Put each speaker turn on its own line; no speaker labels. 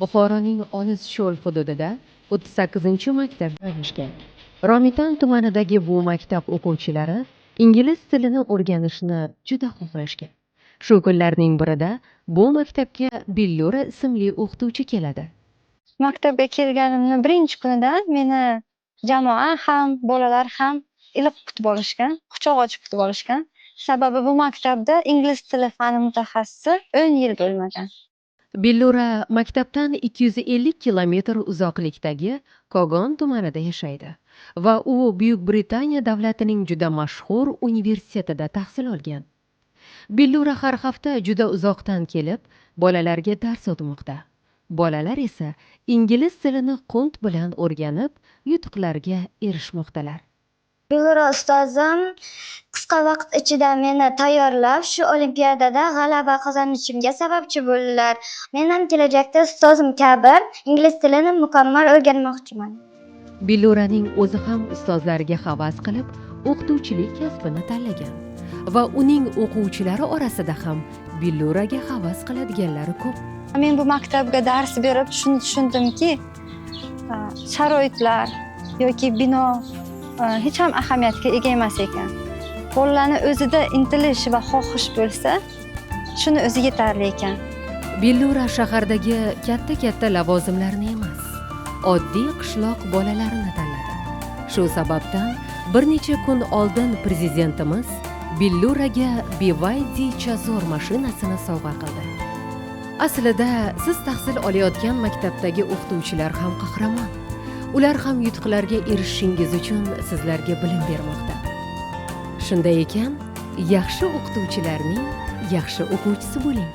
Buxoroning olis sho'l hududida 38-maktab joylashgan. Romitan tumanidagi bu maktab o'quvchilari ingliz tilini o'rganishni juda xohlashgan. Shu kunlarning birida bu maktabga Billura ismli o'qituvchi keladi.
Maktabga kelganimni birinchi kunidan meni jamoa ham, bolalar ham iliq kutib olishgan, quchoq ochib kutib olishgan. Sababi bu maktabda ingliz tili fani mutaxassisi 10 yil bo'lmagan.
Billura maktabdan 250 kilometr uzoqlikdagi Kogon tumanida yashaydi va u Buyuk Britaniya davlatining juda mashhur universitetida tahsil olgan. Billura har hafta juda uzoqdan kelib, bolalarga dars o'tmoqda. Bolalar esa ingliz tilini qunt bilan o'rganib, yutuqlarga erishmoqdalar.
Billura ustozim qisqa vaqt ichida meni tayyorlab, shu olimpiadada g'alaba qozonishimga sababchi bo'ldilar. Men ham kelajakda ustozim kabi ingliz tilini mukammal o'rganmoqchiman.
Billuraning o'zi ham ustozlariga havas qilib, o'qituvchilik kasbini tanlagan va uning o'quvchilari orasida ham Billuraga havas qiladiganlari ko'p.
Men bu maktabga dars berib shuni tushundimki, sharoitlar yoki bino hech ham ahamiyatga ega emas ekan. Bolalarning o'zida intilish va xohish bo'lsa, shuni o'zi yetarli ekan.
Billura shahardagi katta lavozimlarni emas, oddiy qishloq bolalarini tanladi. Shu sababdan bir necha kun oldin prezidentimiz Billuraga BYD Chazor mashinasini sovg'a qildi. Aslida siz tahsil olayotgan maktabdagi o'qituvchilar ham qahramon. Ular ham yutuqlarga erishishingiz uchun sizlarga bilim bermoqda. Shunday ekan, yaxshi o'qituvchilarning yaxshi o'quvchisi bo'ling.